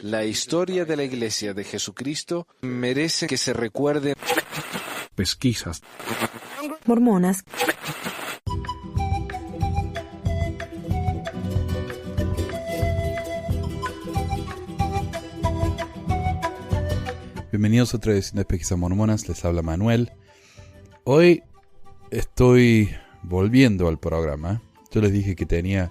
La historia de la Iglesia de Jesucristo merece que se recuerde. Pesquisas. Mormonas. Bienvenidos a otra edición de Pesquisas Mormonas, les habla Manuel. Hoy estoy volviendo al programa. Yo les dije que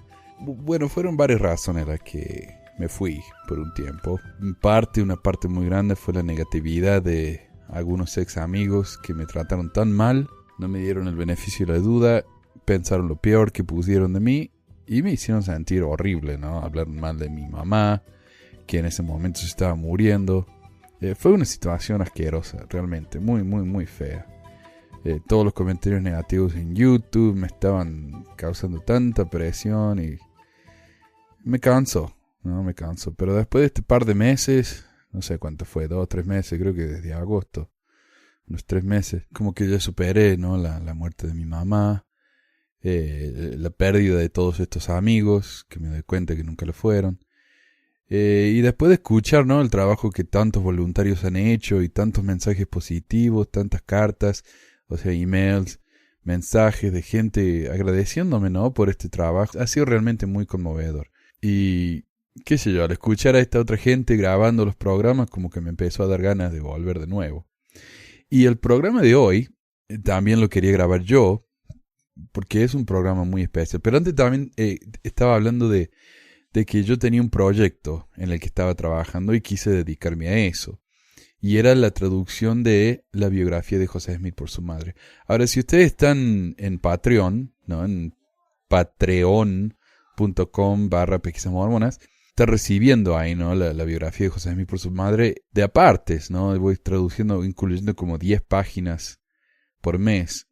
fueron varias razones las que me fui por un tiempo. Una parte muy grande fue la negatividad de algunos ex amigos que me trataron tan mal, no me dieron el beneficio de la duda, pensaron lo peor que pusieron de mí y me hicieron sentir horrible, ¿no? Hablaron mal de mi mamá, que en ese momento se estaba muriendo. Fue una situación asquerosa, realmente, muy, muy, muy fea. Todos los comentarios negativos en YouTube me estaban causando tanta presión y me cansó, ¿no? Me cansó. Pero después de este par de meses, no sé cuánto fue, 2 o 3 meses, creo que desde agosto, unos 3 meses, como que ya superé, ¿no? La muerte de mi mamá, la pérdida de todos estos amigos, que me doy cuenta que nunca lo fueron. Y después de escuchar, ¿no? El trabajo que tantos voluntarios han hecho y tantos mensajes positivos, tantas cartas, o sea, emails, mensajes de gente agradeciéndome, ¿no? Por este trabajo, ha sido realmente muy conmovedor. Y qué sé yo, al escuchar a esta otra gente grabando los programas, como que me empezó a dar ganas de volver de nuevo. Y el programa de hoy también lo quería grabar yo, porque es un programa muy especial. Pero antes también estaba hablando de que yo tenía un proyecto en el que estaba trabajando y quise dedicarme a eso. Y era la traducción de la biografía de José Smith por su madre. Ahora, si ustedes están en Patreon, ¿no? En patreon.com/pesquisasmormonas, está recibiendo ahí, ¿no? La biografía de José Smith por su madre de apartes, ¿no? Voy traduciendo, incluyendo como 10 páginas por mes.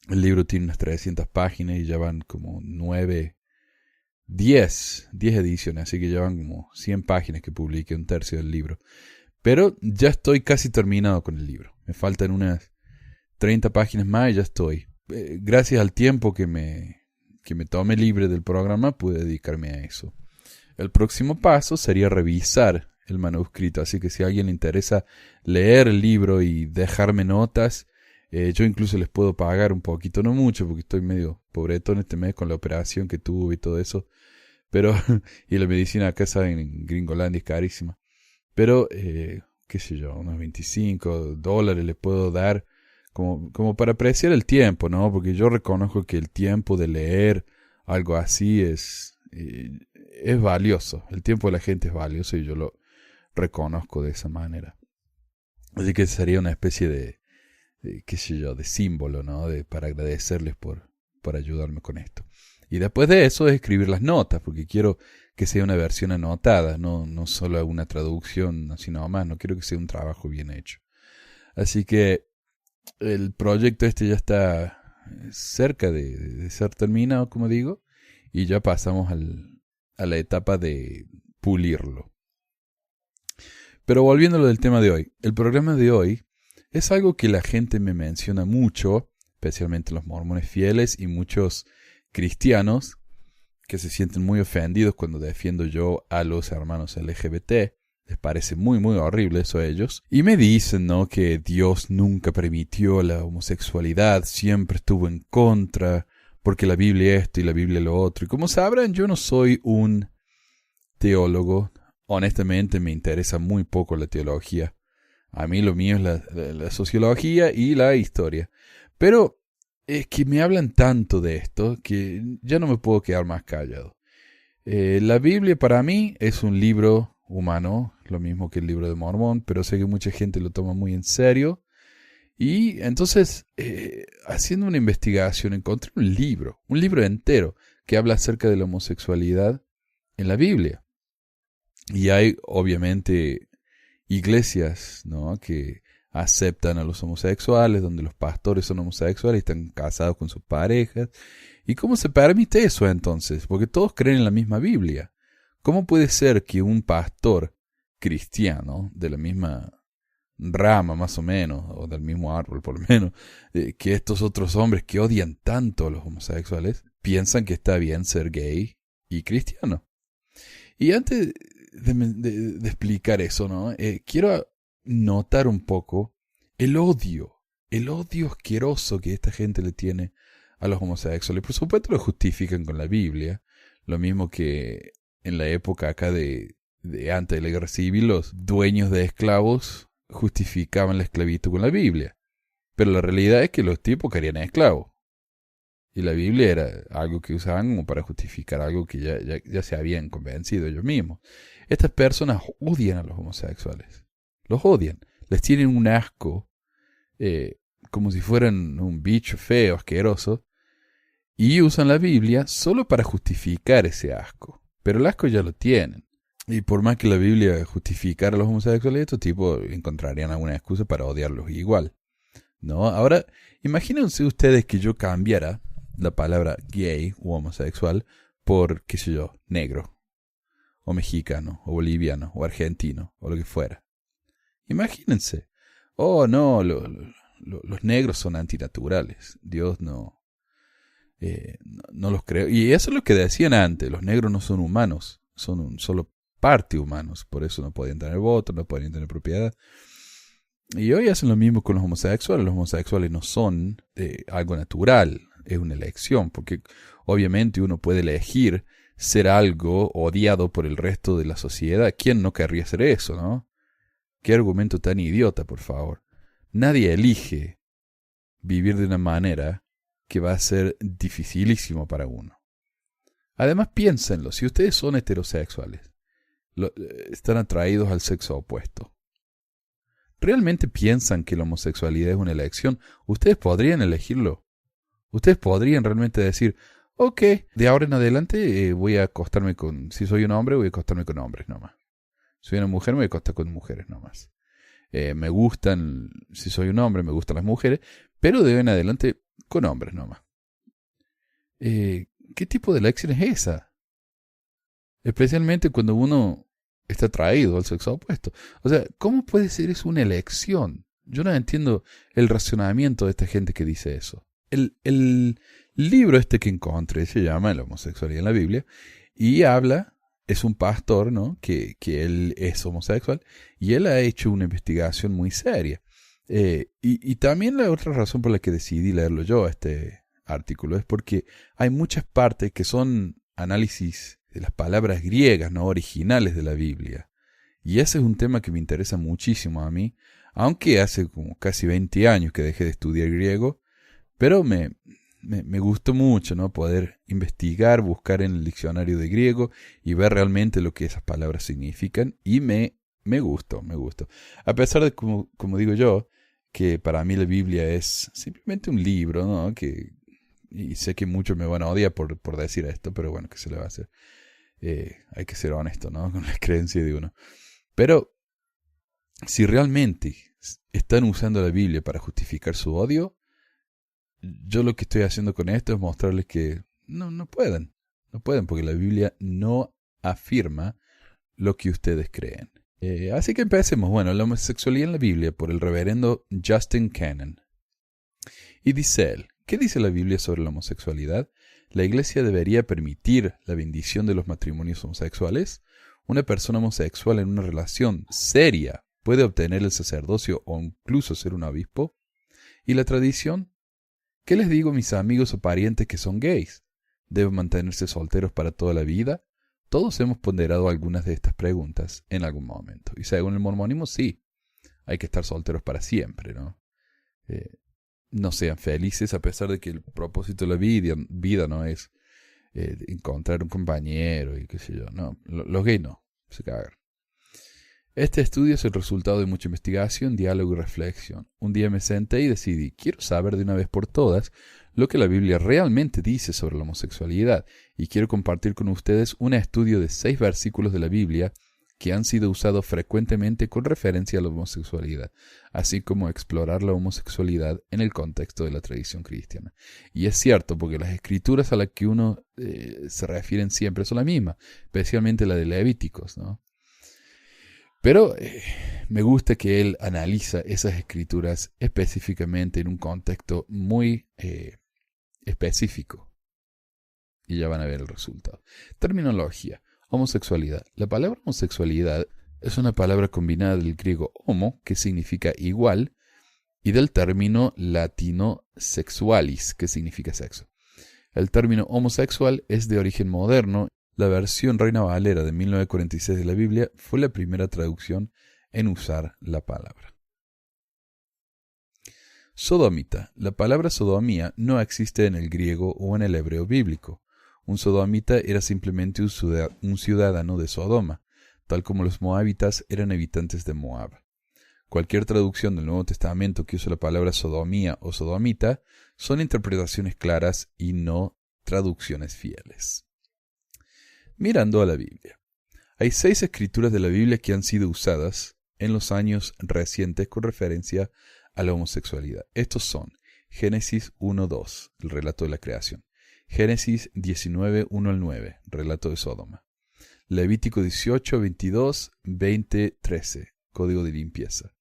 El libro tiene unas 300 páginas y ya van como 10 ediciones, así que llevan como 100 páginas que publiqué, un tercio del libro. Pero ya estoy casi terminado con el libro. Me faltan unas 30 páginas más y ya estoy. Gracias al tiempo que me tomé libre del programa, pude dedicarme a eso. El próximo paso sería revisar el manuscrito, así que si a alguien le interesa leer el libro y dejarme notas, yo incluso les puedo pagar un poquito, no mucho, porque estoy medio pobretón este mes con la operación que tuve y todo eso. Pero, y la medicina acá, saben, en Gringolandia es carísima. Pero, qué sé yo, unos $25 les puedo dar como para apreciar el tiempo, ¿no? Porque yo reconozco que el tiempo de leer algo así es valioso. El tiempo de la gente es valioso y yo lo reconozco de esa manera. Así que sería una especie de qué sé yo, de símbolo, ¿no? Para agradecerles por ayudarme con esto. Y después de eso es escribir las notas, porque quiero que sea una versión anotada, no solo una traducción, así nomás, no quiero que sea un trabajo bien hecho. Así que el proyecto este ya está cerca de ser terminado, como digo, y ya pasamos a la etapa de pulirlo. Pero volviendo a lo del tema de hoy, el programa de hoy es algo que la gente me menciona mucho, especialmente los mormones fieles y muchos cristianos que se sienten muy ofendidos cuando defiendo yo a los hermanos LGBT. Les parece muy, muy horrible eso a ellos. Y me dicen, ¿no? Que Dios nunca permitió la homosexualidad, siempre estuvo en contra, porque la Biblia esto y la Biblia lo otro. Y como sabrán, yo no soy un teólogo. Honestamente me interesa muy poco la teología. A mí lo mío es la sociología y la historia. Pero es que me hablan tanto de esto que ya no me puedo quedar más callado. La Biblia para mí es un libro humano, lo mismo que el libro de Mormón, pero sé que mucha gente lo toma muy en serio. Y entonces, haciendo una investigación, encontré un libro entero, que habla acerca de la homosexualidad en la Biblia. Y hay, obviamente, iglesias, ¿no? Que aceptan a los homosexuales, donde los pastores son homosexuales y están casados con sus parejas. ¿Y cómo se permite eso entonces? Porque todos creen en la misma Biblia. ¿Cómo puede ser que un pastor cristiano, de la misma rama más o menos, o del mismo árbol por lo menos, que estos otros hombres que odian tanto a los homosexuales, piensan que está bien ser gay y cristiano? Y antes de explicar eso, ¿no? Quiero notar un poco el odio asqueroso que esta gente le tiene a los homosexuales. Por supuesto lo justifican con la Biblia, lo mismo que en la época acá de antes de la guerra civil, los dueños de esclavos justificaban la esclavitud con la Biblia. Pero la realidad es que los tipos querían esclavos. Y la Biblia era algo que usaban como para justificar algo que ya se habían convencido ellos mismos. Estas personas odian a los homosexuales. Los odian. Les tienen un asco, como si fueran un bicho feo, asqueroso. Y usan la Biblia solo para justificar ese asco. Pero el asco ya lo tienen. Y por más que la Biblia justificara a los homosexuales, estos tipos encontrarían alguna excusa para odiarlos igual, ¿no? Ahora, imagínense ustedes que yo cambiara la palabra gay o homosexual por, qué sé yo, negro, o mexicano, o boliviano, o argentino, o lo que fuera. Imagínense. Oh, no, los negros son antinaturales. Dios no los creó. Y eso es lo que decían antes. Los negros no son humanos, son solo parte humanos. Por eso no podían tener voto, no podían tener propiedad. Y hoy hacen lo mismo con los homosexuales. Los homosexuales no son algo natural, es una elección, porque obviamente uno puede elegir ser algo odiado por el resto de la sociedad. ¿Quién no querría hacer eso, no? Qué argumento tan idiota, por favor. Nadie elige vivir de una manera que va a ser dificilísimo para uno. Además, piénsenlo, si ustedes son heterosexuales, están atraídos al sexo opuesto, ¿realmente piensan que la homosexualidad es una elección? ¿Ustedes podrían elegirlo? ¿Ustedes podrían realmente decir, ok, de ahora en adelante voy a acostarme con, si soy un hombre, voy a acostarme con hombres nomás? Si soy una mujer, me voy a acostar con mujeres nomás. Me gustan, si soy un hombre, me gustan las mujeres, pero de ahora en adelante con hombres nomás. ¿Qué tipo de elección es esa? Especialmente cuando uno está atraído al sexo opuesto. O sea, ¿cómo puede ser eso una elección? Yo no entiendo el razonamiento de esta gente que dice eso. El libro este que encontré se llama La homosexualidad en la Biblia y habla, es un pastor, ¿no? Que él es homosexual y él ha hecho una investigación muy seria. Y también la otra razón por la que decidí leerlo yo, este artículo, es porque hay muchas partes que son análisis de las palabras griegas, ¿no? Originales de la Biblia. Y ese es un tema que me interesa muchísimo a mí, aunque hace como casi 20 años que dejé de estudiar griego, pero me gustó mucho, ¿no? Poder investigar, buscar en el diccionario de griego y ver realmente lo que esas palabras significan. Y me gustó. A pesar de, como digo yo, que para mí la Biblia es simplemente un libro, ¿no? Y sé que muchos me van a odiar por decir esto, pero bueno, ¿qué se le va a hacer? Hay que ser honesto, ¿no? Con la creencia de uno. Pero si realmente están usando la Biblia para justificar su odio, yo lo que estoy haciendo con esto es mostrarles que no pueden. No pueden porque la Biblia no afirma lo que ustedes creen. Así que empecemos. Bueno, la homosexualidad en la Biblia por el reverendo Justin Cannon. Y dice él, ¿qué dice la Biblia sobre la homosexualidad? ¿La Iglesia debería permitir la bendición de los matrimonios homosexuales? ¿Una persona homosexual en una relación seria puede obtener el sacerdocio o incluso ser un obispo? ¿Y la tradición? ¿Qué les digo a mis amigos o parientes que son gays? ¿Deben mantenerse solteros para toda la vida? Todos hemos ponderado algunas de estas preguntas en algún momento. Y según el mormonismo, sí, hay que estar solteros para siempre, ¿no? No sean felices a pesar de que el propósito de la vida no es encontrar un compañero y qué sé yo. No, los gays no, se cagan. Este estudio es el resultado de mucha investigación, diálogo y reflexión. Un día me senté y decidí, quiero saber de una vez por todas lo que la Biblia realmente dice sobre la homosexualidad y quiero compartir con ustedes un estudio de 6 versículos de la Biblia que han sido usados frecuentemente con referencia a la homosexualidad, así como explorar la homosexualidad en el contexto de la tradición cristiana. Y es cierto, porque las escrituras a las que uno se refieren siempre son las mismas, especialmente la de Levíticos, ¿no? Pero me gusta que él analiza esas escrituras específicamente en un contexto muy específico. Y ya van a ver el resultado. Terminología. Homosexualidad. La palabra homosexualidad es una palabra combinada del griego homo, que significa igual, y del término latino sexualis, que significa sexo. El término homosexual es de origen moderno. La versión Reina Valera de 1946 de la Biblia fue la primera traducción en usar la palabra. Sodomita. La palabra sodomía no existe en el griego o en el hebreo bíblico. Un sodomita era simplemente un ciudadano de Sodoma, tal como los moabitas eran habitantes de Moab. Cualquier traducción del Nuevo Testamento que use la palabra sodomía o sodomita son interpretaciones claras y no traducciones fieles. Mirando a la Biblia. Hay 6 escrituras de la Biblia que han sido usadas en los años recientes con referencia a la homosexualidad. Estos son Génesis 1:2, el relato de la creación. Génesis 19:1-9, relato de Sodoma. Levítico 18:22, 20:13, código de limpieza.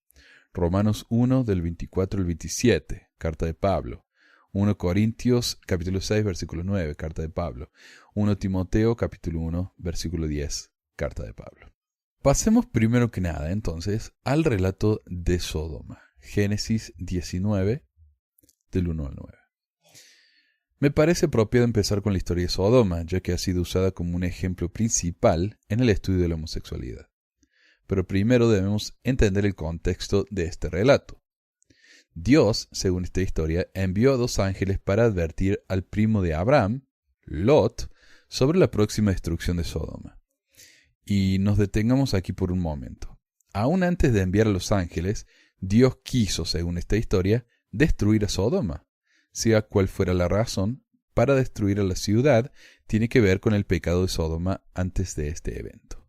Romanos 1 del 24 al 27, carta de Pablo. 1 Corintios capítulo 6, versículo 9, carta de Pablo. 1 Timoteo capítulo 1, versículo 10, carta de Pablo. Pasemos primero que nada, entonces, al relato de Sodoma. Génesis 19, del 1 al 9. Me parece apropiado empezar con la historia de Sodoma, ya que ha sido usada como un ejemplo principal en el estudio de la homosexualidad. Pero primero debemos entender el contexto de este relato. Dios, según esta historia, envió a 2 ángeles para advertir al primo de Abraham, Lot, sobre la próxima destrucción de Sodoma. Y nos detengamos aquí por un momento. Aún antes de enviar a los ángeles, Dios quiso, según esta historia, destruir a Sodoma. Sea cual fuera la razón, para destruir a la ciudad tiene que ver con el pecado de Sodoma antes de este evento.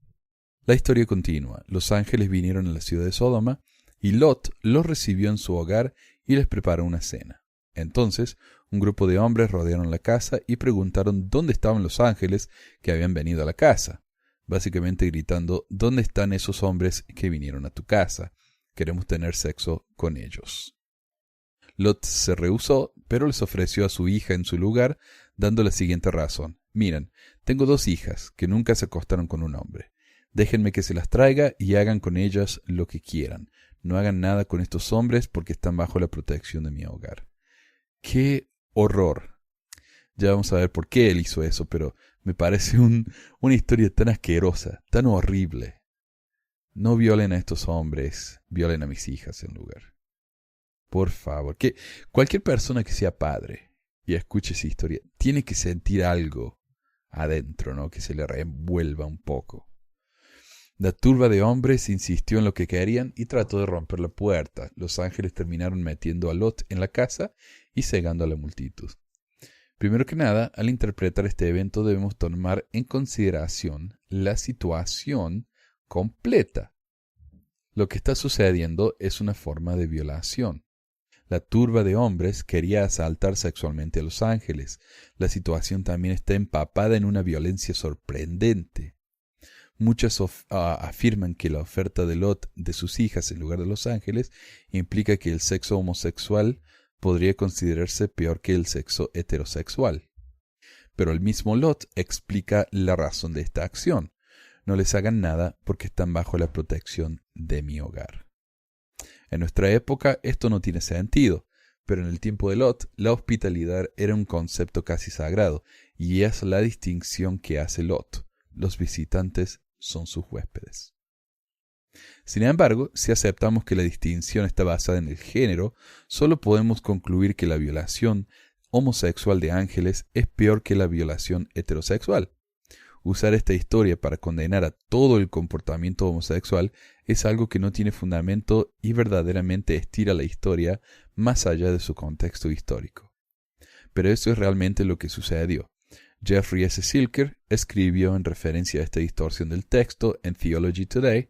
La historia continúa. Los ángeles vinieron a la ciudad de Sodoma y Lot los recibió en su hogar y les preparó una cena. Entonces, un grupo de hombres rodearon la casa y preguntaron dónde estaban los ángeles que habían venido a la casa. Básicamente gritando, ¿dónde están esos hombres que vinieron a tu casa? Queremos tener sexo con ellos. Lot se rehusó, pero les ofreció a su hija en su lugar, dando la siguiente razón. Miren, tengo 2 hijas que nunca se acostaron con un hombre. Déjenme que se las traiga y hagan con ellas lo que quieran. No hagan nada con estos hombres porque están bajo la protección de mi hogar. ¡Qué horror! Ya vamos a ver por qué él hizo eso, pero me parece una historia tan asquerosa, tan horrible. No violen a estos hombres, violen a mis hijas en lugar. Por favor, que cualquier persona que sea padre y escuche esa historia tiene que sentir algo adentro, ¿no? Que se le revuelva un poco. La turba de hombres insistió en lo que querían y trató de romper la puerta. Los ángeles terminaron metiendo a Lot en la casa y cegando a la multitud. Primero que nada, al interpretar este evento debemos tomar en consideración la situación completa. Lo que está sucediendo es una forma de violación. La turba de hombres quería asaltar sexualmente a los ángeles. La situación también está empapada en una violencia sorprendente. Muchos afirman que la oferta de Lot de sus hijas en lugar de los ángeles implica que el sexo homosexual podría considerarse peor que el sexo heterosexual. Pero el mismo Lot explica la razón de esta acción. No les hagan nada porque están bajo la protección de mi hogar. En nuestra época esto no tiene sentido, pero en el tiempo de Lot, la hospitalidad era un concepto casi sagrado, y es la distinción que hace Lot. Los visitantes son sus huéspedes. Sin embargo, si aceptamos que la distinción está basada en el género, solo podemos concluir que la violación homosexual de ángeles es peor que la violación heterosexual. Usar esta historia para condenar a todo el comportamiento homosexual es algo que no tiene fundamento y verdaderamente estira la historia más allá de su contexto histórico. Pero eso es realmente lo que sucedió. Jeffrey S. Silker escribió en referencia a esta distorsión del texto en Theology Today: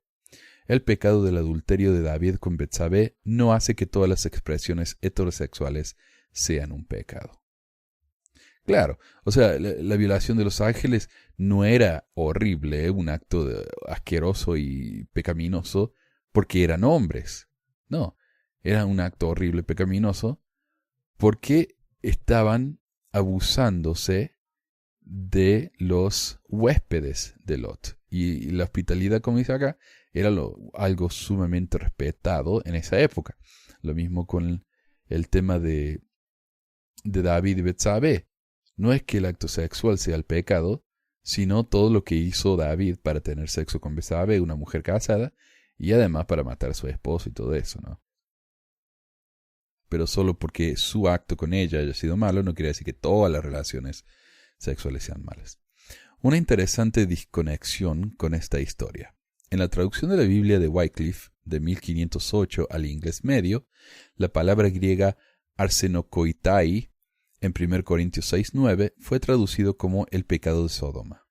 el pecado del adulterio de David con Betsabé no hace que todas las expresiones heterosexuales sean un pecado. Claro, o sea, la violación de los ángeles no era horrible, un acto asqueroso y pecaminoso porque eran hombres. No, era un acto horrible, pecaminoso, porque estaban abusándose de los huéspedes de Lot. Y la hospitalidad, como dice acá, era algo sumamente respetado en esa época. Lo mismo con el tema de David y Betsabé. No es que el acto sexual sea el pecado, sino todo lo que hizo David para tener sexo con Betsabé, una mujer casada, y además para matar a su esposo y todo eso, ¿no? Pero solo porque su acto con ella haya sido malo, no quiere decir que todas las relaciones sexuales sean malas. Una interesante desconexión con esta historia. En la traducción de la Biblia de Wycliffe, de 1508 al inglés medio, la palabra griega arsenokoitai, en 1 Corintios 6:9, fue traducido como el pecado de Sodoma.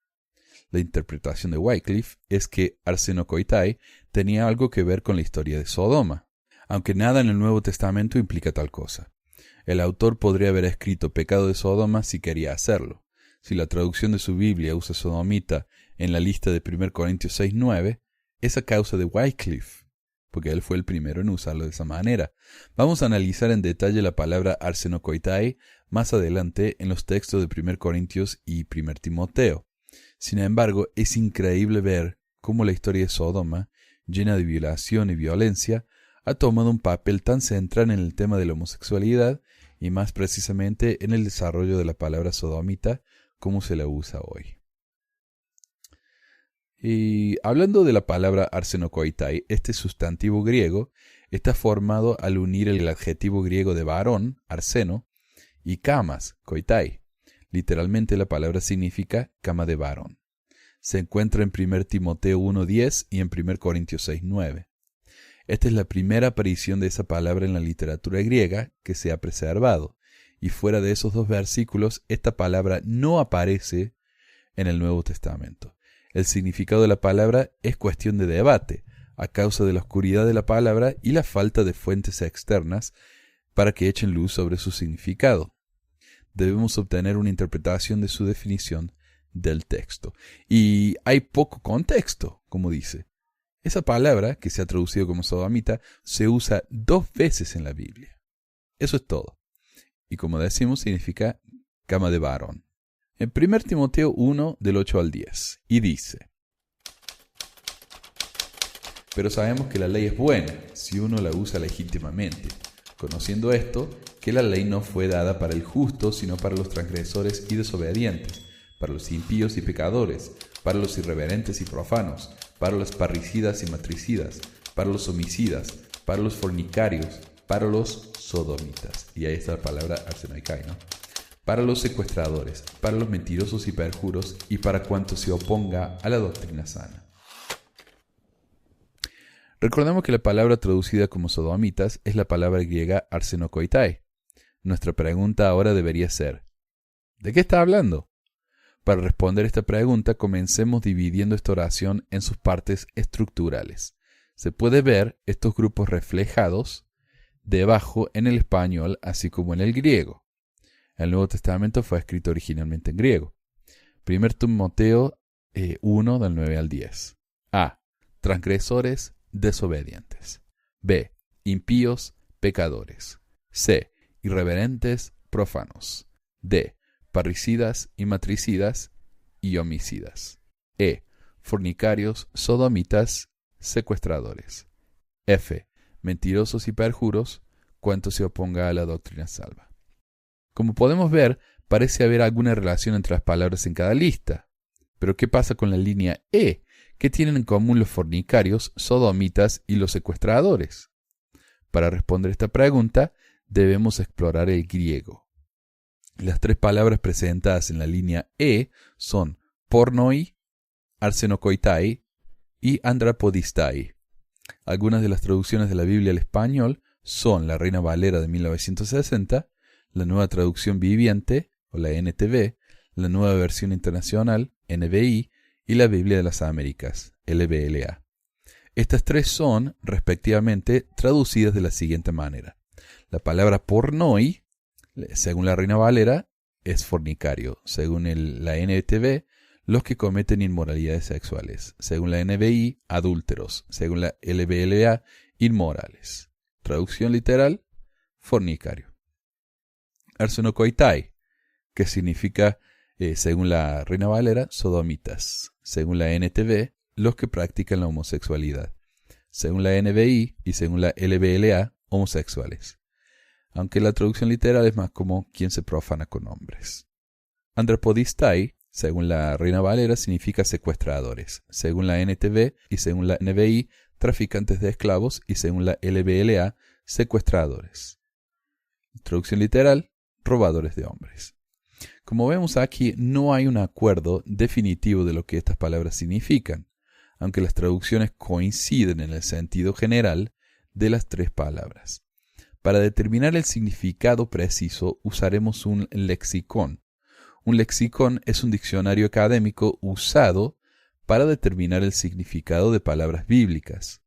La interpretación de Wycliffe es que arsenokoitai tenía algo que ver con la historia de Sodoma, aunque nada en el Nuevo Testamento implica tal cosa. El autor podría haber escrito pecado de Sodoma si quería hacerlo. Si la traducción de su Biblia usa sodomita en la lista de 1 Corintios 6:9, es a causa de Wycliffe, porque él fue el primero en usarlo de esa manera. Vamos a analizar en detalle la palabra arsenokoitai más adelante en los textos de 1 Corintios y 1 Timoteo. Sin embargo, es increíble ver cómo la historia de Sodoma, llena de violación y violencia, ha tomado un papel tan central en el tema de la homosexualidad y más precisamente en el desarrollo de la palabra sodomita como se la usa hoy. Y hablando de la palabra arsenokoitai, este sustantivo griego está formado al unir el adjetivo griego de varón, arseno, y kamas, koitai. Literalmente la palabra significa cama de varón. Se encuentra en 1 Timoteo 1:10 y en 1 Corintios 6:9. Esta es la primera aparición de esa palabra en la literatura griega que se ha preservado, y fuera de esos dos versículos, esta palabra no aparece en el Nuevo Testamento. El significado de la palabra es cuestión de debate, a causa de la oscuridad de la palabra y la falta de fuentes externas para que echen luz sobre su significado. Debemos obtener una interpretación de su definición del texto. Y hay poco contexto, como dice. Esa palabra, que se ha traducido como sodomita, se usa 2 veces en la Biblia. Eso es todo. Y como decimos, significa cama de varón. En 1 Timoteo 1, del 8 al 10, y dice: Pero sabemos que la ley es buena, si uno la usa legítimamente, conociendo esto, que la ley no fue dada para el justo, sino para los transgresores y desobedientes, para los impíos y pecadores, para los irreverentes y profanos, para los parricidas y matricidas, para los homicidas, para los fornicarios, para los sodomitas. Y ahí está la palabra arsenokoitai, ¿no? Para los secuestradores, para los mentirosos y perjuros, y para cuanto se oponga a la doctrina sana. Recordemos que la palabra traducida como sodomitas es la palabra griega arsenokoitai. Nuestra pregunta ahora debería ser: ¿de qué está hablando? Para responder esta pregunta, comencemos dividiendo esta oración en sus partes estructurales. Se puede ver estos grupos reflejados debajo en el español, así como en el griego. El Nuevo Testamento fue escrito originalmente en griego. 1 Timoteo 1, del 9 al 10. A. Transgresores, desobedientes. B. Impíos, pecadores. C. Irreverentes, profanos. D. Parricidas y matricidas y homicidas. E. Fornicarios, sodomitas, secuestradores. F. Mentirosos y perjuros, cuanto se oponga a la doctrina salva. Como podemos ver, parece haber alguna relación entre las palabras en cada lista. Pero ¿qué pasa con la línea E? ¿Qué tienen en común los fornicarios, sodomitas y los secuestradores? Para responder esta pregunta, debemos explorar el griego. Las 3 palabras presentadas en la línea E son pornoi, arsenokoitai y andrapodistai. Algunas de las traducciones de la Biblia al español son la Reina Valera de 1960, la Nueva Traducción Viviente, o la NTV, la Nueva Versión Internacional, NBI, y la Biblia de las Américas, LBLA. Estas 3 son, respectivamente, traducidas de la siguiente manera. La palabra pornoi, según la Reina Valera, es fornicario. Según la NTV, los que cometen inmoralidades sexuales. Según la NBI, adúlteros. Según la LBLA, inmorales. Traducción literal, fornicario. Arsenokoitai, que significa Según la Reina Valera, sodomitas. Según la NTV, los que practican la homosexualidad. Según la NBI y según la LBLA, homosexuales. Aunque la traducción literal es más como quien se profana con hombres. Andropodistai, según la Reina Valera, significa secuestradores. Según la NTV y según la NBI, traficantes de esclavos. Y según la LBLA, secuestradores. Traducción literal, robadores de hombres. Como vemos aquí, no hay un acuerdo definitivo de lo que estas palabras significan, aunque las traducciones coinciden en el sentido general de las tres palabras. Para determinar el significado preciso, usaremos un lexicón. Un lexicón es un diccionario académico usado para determinar el significado de palabras bíblicas.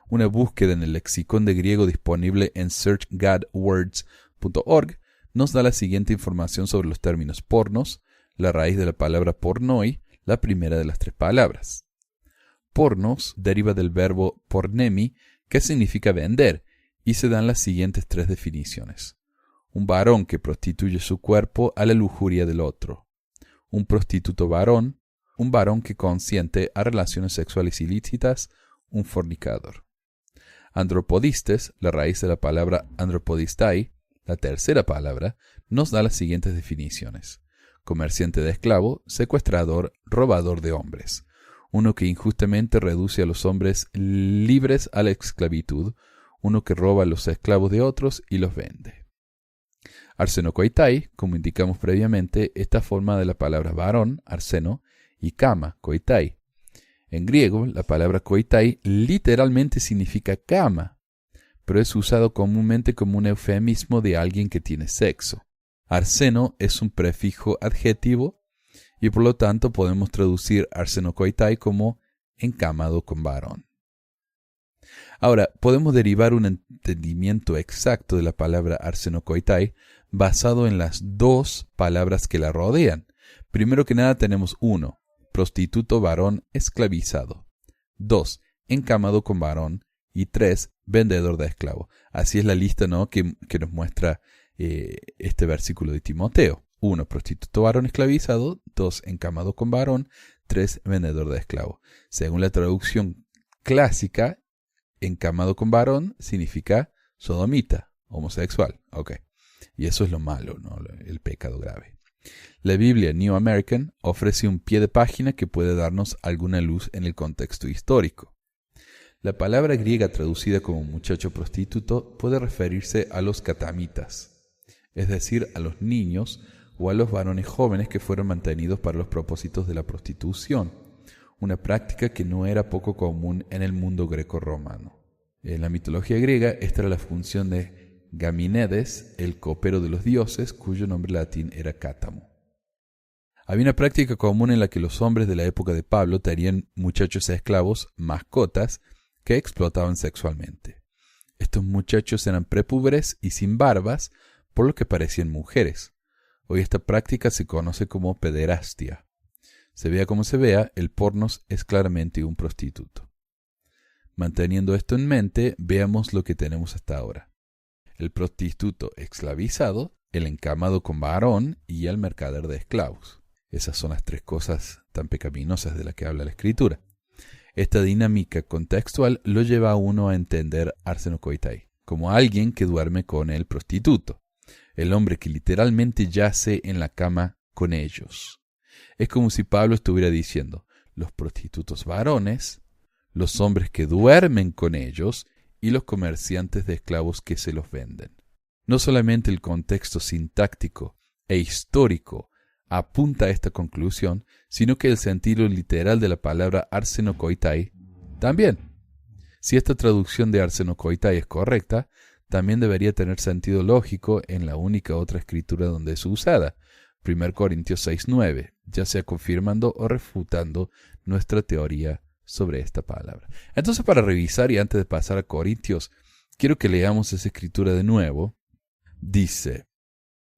Una búsqueda en el lexicón de griego disponible en searchgodwords.org nos da la siguiente información sobre los términos pornos, la raíz de la palabra pornoi, la primera de las tres palabras. Pornos deriva del verbo pornemi, que significa vender, y se dan las siguientes tres definiciones. Un varón que prostituye su cuerpo a la lujuria del otro. Un prostituto varón. Un varón que consiente a relaciones sexuales ilícitas. Un fornicador. Andropodistes, la raíz de la palabra andropodistai, la tercera palabra, nos da las siguientes definiciones. Comerciante de esclavo, secuestrador, robador de hombres. Uno que injustamente reduce a los hombres libres a la esclavitud. Uno que roba a los esclavos de otros y los vende. Arsenokoitai, como indicamos previamente, esta forma de la palabra varón, arseno, y kama, koitai. En griego, la palabra koitai literalmente significa cama, pero es usado comúnmente como un eufemismo de alguien que tiene sexo. Arseno es un prefijo adjetivo y por lo tanto podemos traducir arsenokoitai como encamado con varón. Ahora, podemos derivar un entendimiento exacto de la palabra arsenokoitai basado en las dos palabras que la rodean. Primero que nada tenemos 1, prostituto varón esclavizado. 2, encamado con varón. Y 3, vendedor de esclavo. Así es la lista, ¿no?, que nos muestra este versículo de Timoteo. 1, prostituto varón esclavizado. 2, encamado con varón. 3, vendedor de esclavo. Según la traducción clásica, encamado con varón significa sodomita, homosexual. Okay. Y eso es lo malo, ¿no?, el pecado grave. La Biblia New American ofrece un pie de página que puede darnos alguna luz en el contexto histórico. La palabra griega traducida como muchacho prostituto puede referirse a los catamitas, es decir, a los niños o a los varones jóvenes que fueron mantenidos para los propósitos de la prostitución, una práctica que no era poco común en el mundo greco-romano. En la mitología griega, esta era la función de Gaminedes, el copero de los dioses, cuyo nombre latín era Cátamo. Había una práctica común en la que los hombres de la época de Pablo tenían muchachos esclavos, mascotas, que explotaban sexualmente. Estos muchachos eran prepúberes y sin barbas, por lo que parecían mujeres. Hoy esta práctica se conoce como pederastia. Se vea como se vea, el pornos es claramente un prostituto. Manteniendo esto en mente, veamos lo que tenemos hasta ahora. El prostituto esclavizado, el encamado con varón y el mercader de esclavos. Esas son las tres cosas tan pecaminosas de las que habla la Escritura. Esta dinámica contextual lo lleva a uno a entender arsenokoitai como alguien que duerme con el prostituto, el hombre que literalmente yace en la cama con ellos. Es como si Pablo estuviera diciendo, los prostitutos varones, los hombres que duermen con ellos y los comerciantes de esclavos que se los venden. No solamente el contexto sintáctico e histórico apunta a esta conclusión, sino que el sentido literal de la palabra arsenokoitai también. Si esta traducción de arsenokoitai es correcta, también debería tener sentido lógico en la única otra escritura donde es usada, 1 Corintios 6:9, ya sea confirmando o refutando nuestra teoría sobre esta palabra. Entonces, para revisar y antes de pasar a Corintios, quiero que leamos esa escritura de nuevo. Dice: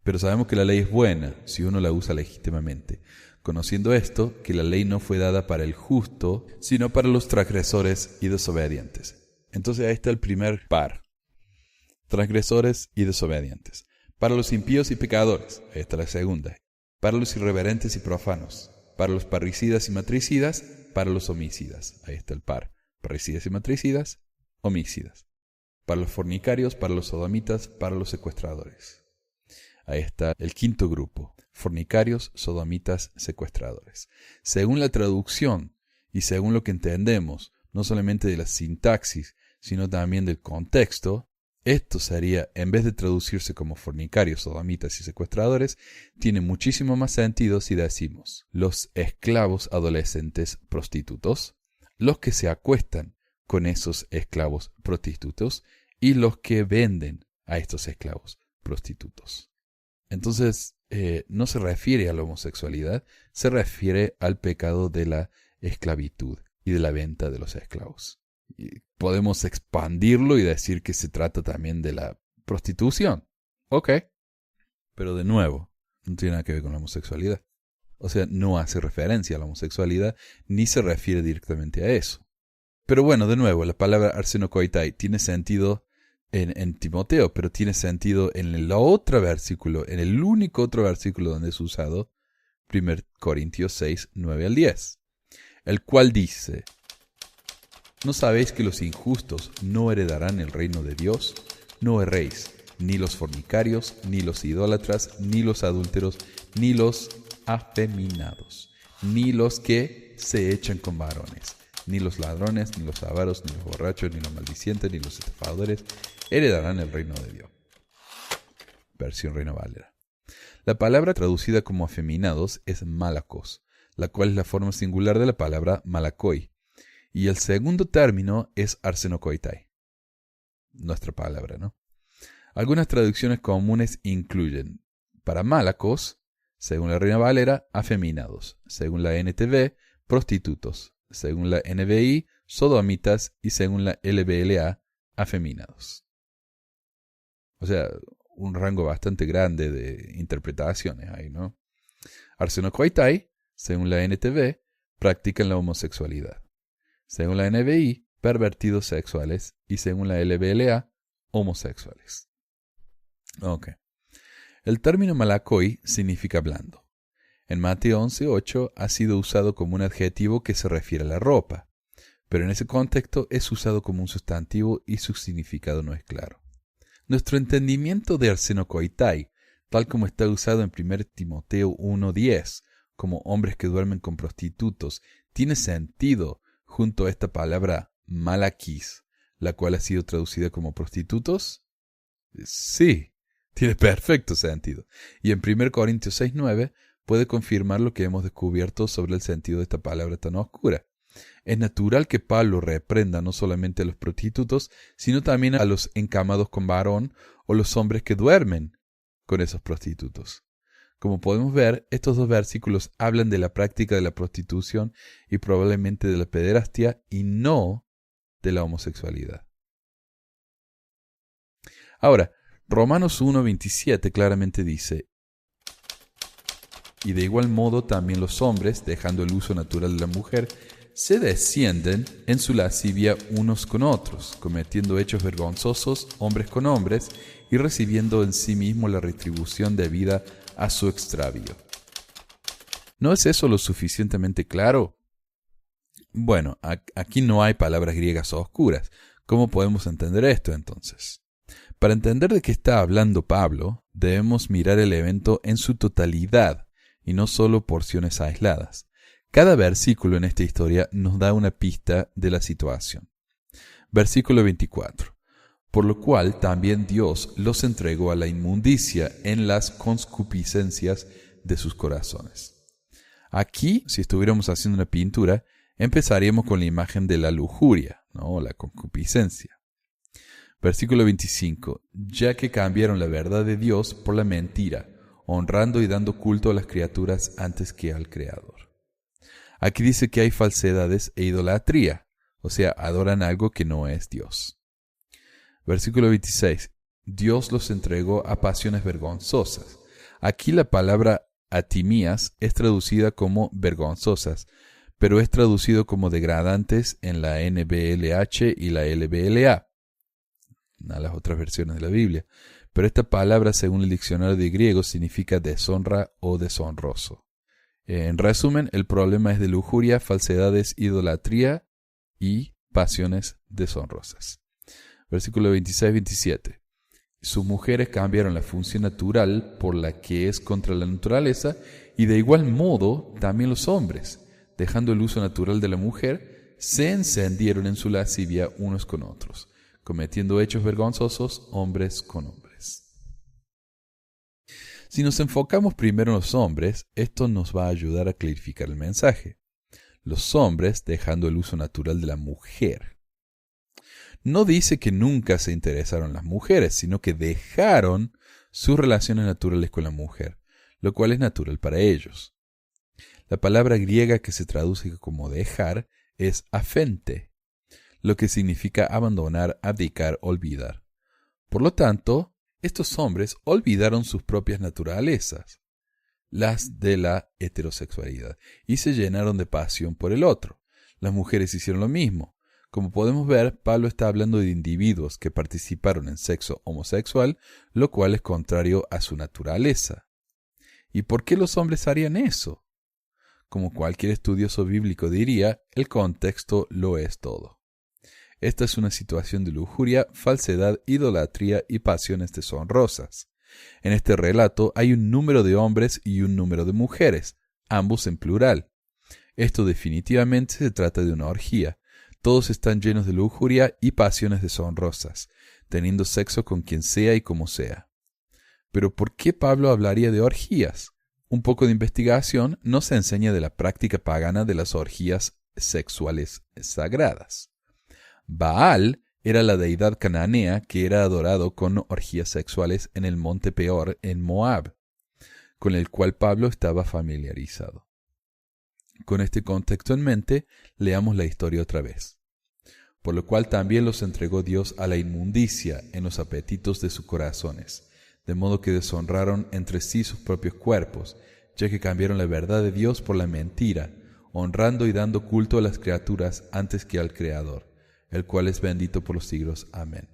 pero sabemos que la ley es buena si uno la usa legítimamente, conociendo esto, que la ley no fue dada para el justo, sino para los transgresores y desobedientes. Entonces ahí está el primer par: transgresores y desobedientes. Para los impíos y pecadores, ahí está la segunda. para los irreverentes y profanos, para los parricidas y matricidas, para los homicidas. Ahí está el par. Parricidas y matricidas, homicidas. Para los fornicarios, para los sodomitas, para los secuestradores. Ahí está el quinto grupo. Fornicarios, sodomitas, secuestradores. Según la traducción y según lo que entendemos, no solamente de la sintaxis, sino también del contexto, esto sería, en vez de traducirse como fornicarios, sodomitas y secuestradores, tiene muchísimo más sentido si decimos los esclavos adolescentes prostitutos, los que se acuestan con esos esclavos prostitutos y los que venden a estos esclavos prostitutos. Entonces, no se refiere a la homosexualidad, se refiere al pecado de la esclavitud y de la venta de los esclavos. Y podemos expandirlo y decir que se trata también de la prostitución. Ok. Pero de nuevo, no tiene nada que ver con la homosexualidad. O sea, no hace referencia a la homosexualidad ni se refiere directamente a eso. Pero bueno, de nuevo, la palabra arsenokoitai tiene sentido en Timoteo, pero tiene sentido en el otro versículo, en el único otro versículo donde es usado, 1 Corintios 6, 9 al 10, el cual dice: ¿no sabéis que los injustos no heredarán el reino de Dios? No erréis, ni los fornicarios, ni los idólatras, ni los adúlteros, ni los afeminados, ni los que se echan con varones, ni los ladrones, ni los avaros, ni los borrachos, ni los maldicientes, ni los estafadores heredarán el reino de Dios. Versión Reina Valera. La palabra traducida como afeminados es malakos, la cual es la forma singular de la palabra malakoi, y el segundo término es arsenokoitai. Nuestra palabra, ¿no? Algunas traducciones comunes incluyen, para malakos, según la Reina Valera, afeminados, según la NTV, prostitutos, según la NBI, sodomitas, y según la LBLA, afeminados. O sea, un rango bastante grande de interpretaciones ahí, ¿no? Arsenokoitai, según la NTV, practican la homosexualidad. Según la NBI, pervertidos sexuales, y según la LBLA, homosexuales. Ok. El término malakoi significa blando. En Mateo 11:8 ha sido usado como un adjetivo que se refiere a la ropa, pero en ese contexto es usado como un sustantivo y su significado no es claro. Nuestro entendimiento de arsenokoitai, tal como está usado en 1 Timoteo 1:10, como hombres que duermen con prostitutos, tiene sentido junto a esta palabra malakis, la cual ha sido traducida como prostitutos. Sí, tiene perfecto sentido. Y en 1 Corintios 6:9 puede confirmar lo que hemos descubierto sobre el sentido de esta palabra tan oscura. Es natural que Pablo reprenda no solamente a los prostitutos, sino también a los encamados con varón o los hombres que duermen con esos prostitutos. Como podemos ver, estos dos versículos hablan de la práctica de la prostitución y probablemente de la pederastia y no de la homosexualidad. Ahora, Romanos 1:27 claramente dice: y de igual modo también los hombres, dejando el uso natural de la mujer, se descienden en su lascivia unos con otros, cometiendo hechos vergonzosos hombres con hombres y recibiendo en sí mismo la retribución debida a su extravío. ¿No es eso lo suficientemente claro? Bueno, aquí no hay palabras griegas oscuras. ¿Cómo podemos entender esto entonces? Para entender de qué está hablando Pablo, debemos mirar el evento en su totalidad y no solo porciones aisladas. Cada versículo en esta historia nos da una pista de la situación. Versículo 24. Por lo cual también Dios los entregó a la inmundicia en las concupiscencias de sus corazones. Aquí, si estuviéramos haciendo una pintura, empezaríamos con la imagen de la lujuria, ¿no? La concupiscencia. Versículo 25. Ya que cambiaron la verdad de Dios por la mentira, honrando y dando culto a las criaturas antes que al Creador. Aquí dice que hay falsedades e idolatría, o sea, adoran algo que no es Dios. Versículo 26. Dios los entregó a pasiones vergonzosas. Aquí la palabra atimías es traducida como vergonzosas, pero es traducido como degradantes en la NBLH y la LBLA, una de las otras versiones de la Biblia. pero esta palabra, según el diccionario de griego, significa deshonra o deshonroso. En resumen, el problema es de lujuria, falsedades, idolatría y pasiones deshonrosas. Versículo 26-27. Sus mujeres cambiaron la función natural por la que es contra la naturaleza, y de igual modo también los hombres, dejando el uso natural de la mujer, se encendieron en su lascivia unos con otros, cometiendo hechos vergonzosos hombres con hombres. Si nos enfocamos primero en los hombres, esto nos va a ayudar a clarificar el mensaje. Los hombres dejando el uso natural de la mujer. No dice que nunca se interesaron las mujeres, sino que dejaron sus relaciones naturales con la mujer, lo cual es natural para ellos. La palabra griega que se traduce como dejar es afente, lo que significa abandonar, abdicar, olvidar. Por lo tanto, estos hombres olvidaron sus propias naturalezas, las de la heterosexualidad, y se llenaron de pasión por el otro. Las mujeres hicieron lo mismo. Como podemos ver, Pablo está hablando de individuos que participaron en sexo homosexual, lo cual es contrario a su naturaleza. ¿Y por qué los hombres harían eso? Como cualquier estudioso bíblico diría, el contexto lo es todo. Esta es una situación de lujuria, falsedad, idolatría y pasiones deshonrosas. En este relato hay un número de hombres y un número de mujeres, ambos en plural. Esto definitivamente se trata de una orgía. Todos están llenos de lujuria y pasiones deshonrosas, teniendo sexo con quien sea y como sea. Pero ¿por qué Pablo hablaría de orgías? Un poco de investigación nos enseña de la práctica pagana de las orgías sexuales sagradas. Baal era la deidad cananea que era adorado con orgías sexuales en el monte Peor en Moab, con el cual Pablo estaba familiarizado. Con este contexto en mente, leamos la historia otra vez. Por lo cual también los entregó Dios a la inmundicia en los apetitos de sus corazones, de modo que deshonraron entre sí sus propios cuerpos, ya que cambiaron la verdad de Dios por la mentira, honrando y dando culto a las criaturas antes que al Creador, el cual es bendito por los siglos. Amén.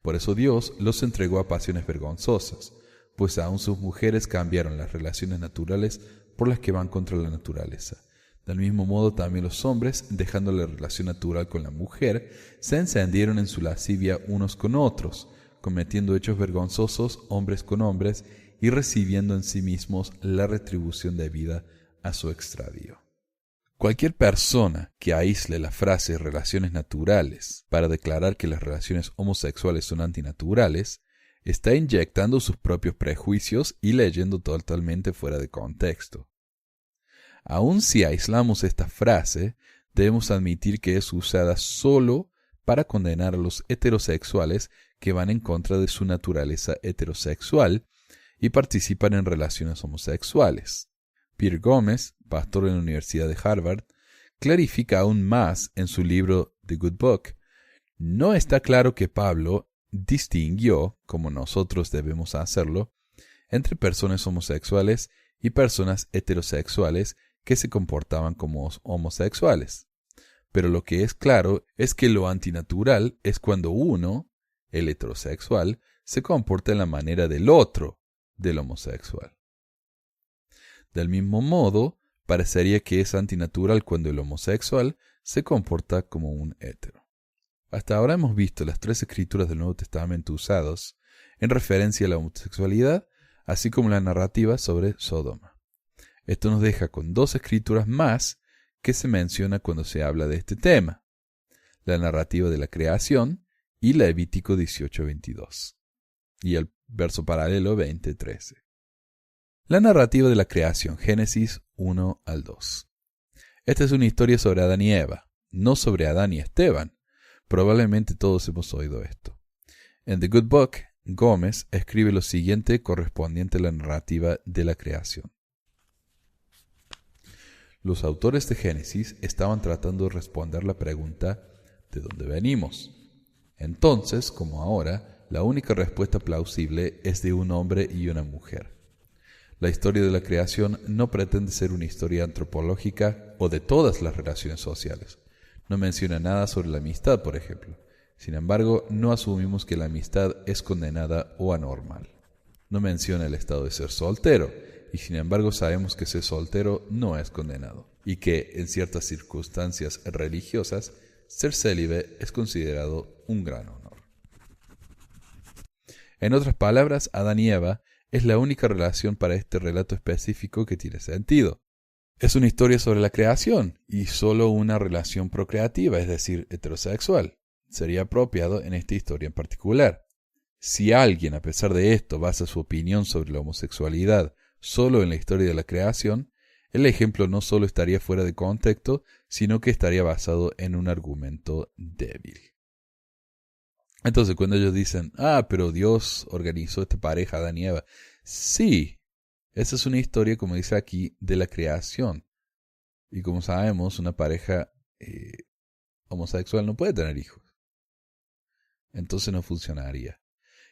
Por eso Dios los entregó a pasiones vergonzosas, pues aún sus mujeres cambiaron las relaciones naturales por las que van contra la naturaleza. Del mismo modo también los hombres, dejando la relación natural con la mujer, se encendieron en su lascivia unos con otros, cometiendo hechos vergonzosos hombres con hombres y recibiendo en sí mismos la retribución debida a su extravío. Cualquier persona que aísle la frase relaciones naturales para declarar que las relaciones homosexuales son antinaturales, está inyectando sus propios prejuicios y leyendo totalmente fuera de contexto. Aun si aislamos esta frase, debemos admitir que es usada solo para condenar a los heterosexuales que van en contra de su naturaleza heterosexual y participan en relaciones homosexuales. Peter Gómez, pastor en la Universidad de Harvard, clarifica aún más en su libro The Good Book. No está claro que Pablo distinguió, como nosotros debemos hacerlo, entre personas homosexuales y personas heterosexuales que se comportaban como homosexuales. Pero lo que es claro es que lo antinatural es cuando uno, el heterosexual, se comporta en la manera del otro, del homosexual. Del mismo modo, parecería que es antinatural cuando el homosexual se comporta como un hetero. Hasta ahora hemos visto las 3 escrituras del Nuevo Testamento usadas en referencia a la homosexualidad, así como la narrativa sobre Sodoma. Esto nos deja con 2 escrituras más que se menciona cuando se habla de este tema: la narrativa de la creación y Levítico 18:22, y el verso paralelo 20:13. La narrativa de la creación, Génesis 1 al 2. Esta es una historia sobre Adán y Eva, no sobre Adán y Esteban. Probablemente todos hemos oído esto. En The Good Book, Gómez escribe lo siguiente correspondiente a la narrativa de la creación. Los autores de Génesis estaban tratando de responder la pregunta ¿de dónde venimos? Entonces, como ahora, la única respuesta plausible es de un hombre y una mujer. La historia de la creación no pretende ser una historia antropológica o de todas las relaciones sociales. No menciona nada sobre la amistad, por ejemplo. Sin embargo, no asumimos que la amistad es condenada o anormal. No menciona el estado de ser soltero, y sin embargo sabemos que ser soltero no es condenado, y que en ciertas circunstancias religiosas, ser célibe es considerado un gran honor. En otras palabras, Adán y Eva es la única relación para este relato específico que tiene sentido. Es una historia sobre la creación, y solo una relación procreativa, es decir, heterosexual, sería apropiado en esta historia en particular. Si alguien, a pesar de esto, basa su opinión sobre la homosexualidad solo en la historia de la creación, el ejemplo no solo estaría fuera de contexto, sino que estaría basado en un argumento débil. Entonces, cuando ellos dicen, pero Dios organizó esta pareja, Adán y Eva, sí, esa es una historia, como dice aquí, de la creación. Y como sabemos, una pareja homosexual no puede tener hijos. Entonces no funcionaría.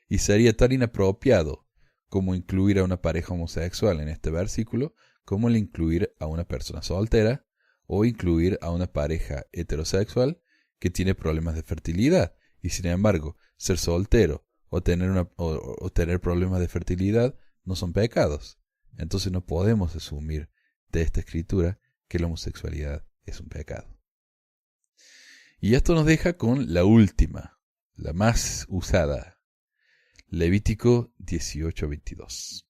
Y sería tan inapropiado como incluir a una pareja homosexual en este versículo, como el incluir a una persona soltera o incluir a una pareja heterosexual que tiene problemas de fertilidad. Y sin embargo, ser soltero o tener problemas de fertilidad no son pecados. Entonces no podemos asumir de esta escritura que la homosexualidad es un pecado. Y esto nos deja con la última, la más usada, Levítico 18:22.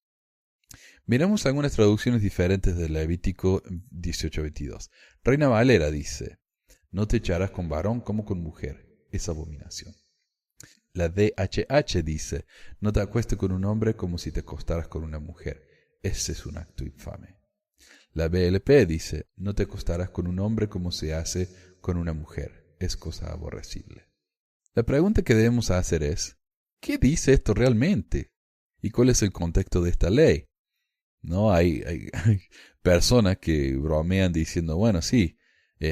Miramos algunas traducciones diferentes de Levítico 18:22. Reina Valera dice, no te echarás con varón como con mujer, es abominación. La DHH dice, no te acuestes con un hombre como si te acostaras con una mujer, ese es un acto infame. La BLP dice, no te acostarás con un hombre como se hace con una mujer, es cosa aborrecible. La pregunta que debemos hacer es, ¿qué dice esto realmente? ¿Y cuál es el contexto de esta ley? No hay personas que bromean diciendo, bueno, sí,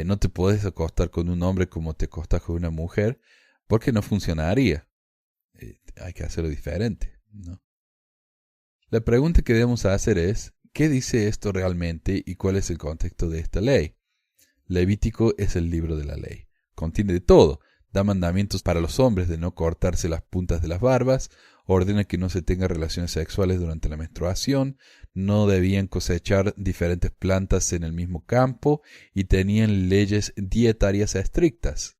no te puedes acostar con un hombre como te acostas con una mujer, porque no funcionaría. Hay que hacerlo diferente, ¿no? La pregunta que debemos hacer es, ¿qué dice esto realmente y cuál es el contexto de esta ley? Levítico es el libro de la ley. Contiene de todo. Da mandamientos para los hombres de no cortarse las puntas de las barbas, ordena que no se tengan relaciones sexuales durante la menstruación, no debían cosechar diferentes plantas en el mismo campo y tenían leyes dietarias estrictas.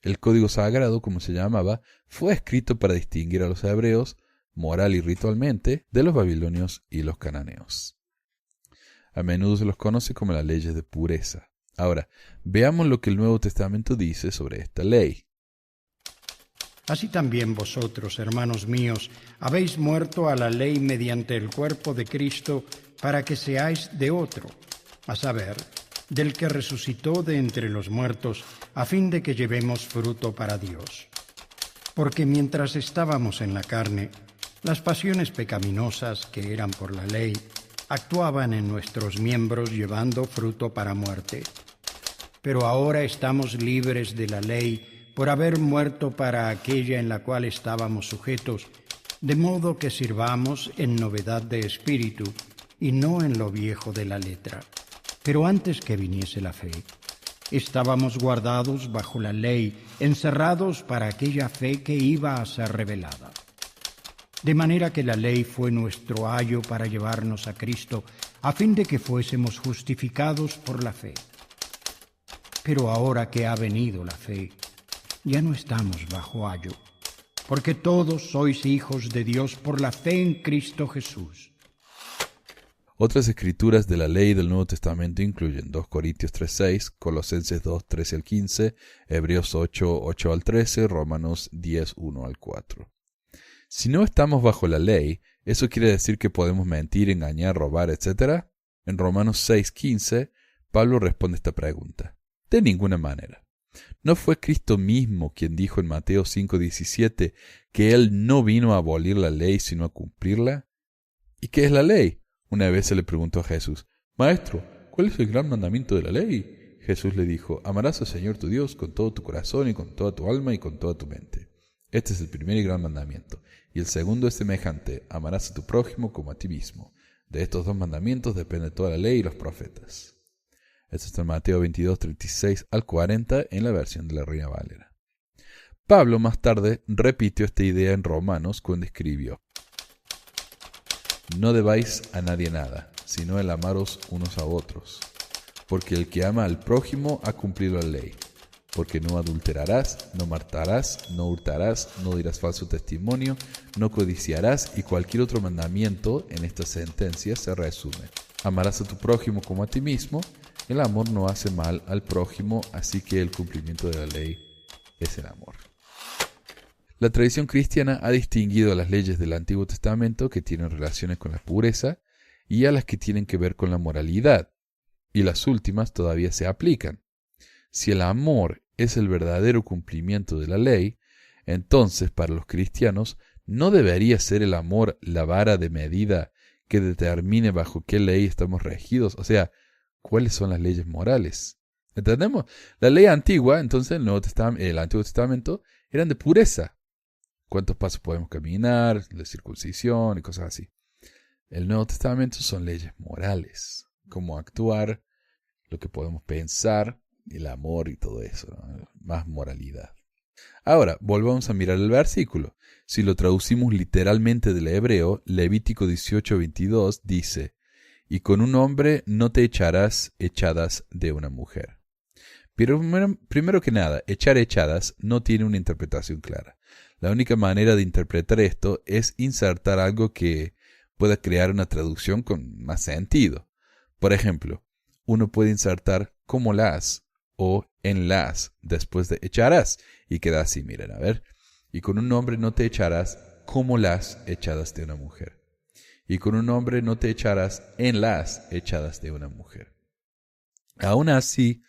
El código sagrado, como se llamaba, fue escrito para distinguir a los hebreos, moral y ritualmente, de los babilonios y los cananeos. A menudo se los conoce como las leyes de pureza. Ahora, veamos lo que el Nuevo Testamento dice sobre esta ley. Así también vosotros, hermanos míos, habéis muerto a la ley mediante el cuerpo de Cristo para que seáis de otro, a saber, del que resucitó de entre los muertos, a fin de que llevemos fruto para Dios. Porque mientras estábamos en la carne, las pasiones pecaminosas que eran por la ley actuaban en nuestros miembros llevando fruto para muerte. Pero ahora estamos libres de la ley por haber muerto para aquella en la cual estábamos sujetos, de modo que sirvamos en novedad de espíritu y no en lo viejo de la letra. Pero antes que viniese la fe, estábamos guardados bajo la ley, encerrados para aquella fe que iba a ser revelada. De manera que la ley fue nuestro ayo para llevarnos a Cristo, a fin de que fuésemos justificados por la fe. Pero ahora que ha venido la fe, ya no estamos bajo ayo, porque todos sois hijos de Dios por la fe en Cristo Jesús. Otras escrituras de la ley del Nuevo Testamento incluyen 2 Corintios 3:6, Colosenses 2:13-15, Hebreos 8:8-13, Romanos 10:1-4. Si no estamos bajo la ley, ¿eso quiere decir que podemos mentir, engañar, robar, etc.? En Romanos 6:15, Pablo responde esta pregunta. De ninguna manera. ¿No fue Cristo mismo quien dijo en Mateo 5:17 que Él no vino a abolir la ley sino a cumplirla? ¿Y qué es la ley? Una vez se le preguntó a Jesús, Maestro, ¿cuál es el gran mandamiento de la ley? Jesús le dijo, amarás al Señor tu Dios con todo tu corazón y con toda tu alma y con toda tu mente. Este es el primer y gran mandamiento. Y el segundo es semejante, amarás a tu prójimo como a ti mismo. De estos dos mandamientos depende toda la ley y los profetas. Esto está en Mateo 22:36-40 en la versión de la Reina Valera. Pablo más tarde repitió esta idea en Romanos cuando escribió: no debáis a nadie nada, sino el amaros unos a otros, porque el que ama al prójimo ha cumplido la ley. Porque no adulterarás, no matarás, no hurtarás, no dirás falso testimonio, no codiciarás, y cualquier otro mandamiento en esta sentencia se resume: amarás a tu prójimo como a ti mismo. El amor no hace mal al prójimo, así que el cumplimiento de la ley es el amor. La tradición cristiana ha distinguido a las leyes del Antiguo Testamento que tienen relaciones con la pureza y a las que tienen que ver con la moralidad, y las últimas todavía se aplican. Si el amor es el verdadero cumplimiento de la ley, entonces para los cristianos no debería ser el amor la vara de medida que determine bajo qué ley estamos regidos, o sea, cuáles son las leyes morales. ¿Entendemos? La ley antigua, entonces el Antiguo Testamento, eran de pureza. ¿Cuántos pasos podemos caminar? La circuncisión y cosas así. El Nuevo Testamento son leyes morales. Cómo actuar, lo que podemos pensar, el amor y todo eso, ¿no? Más moralidad. Ahora, volvamos a mirar el versículo. Si lo traducimos literalmente del hebreo, Levítico 18:22 dice: y con un hombre no te echarás echadas de una mujer. Pero primero que nada, echar echadas no tiene una interpretación clara. La única manera de interpretar esto es insertar algo que pueda crear una traducción con más sentido. Por ejemplo, uno puede insertar como las o en las después de echarás y queda así, miren, a ver. Y con un hombre no te echarás como las echadas de una mujer. Y con un hombre no te echarás en las echadas de una mujer. Aún así,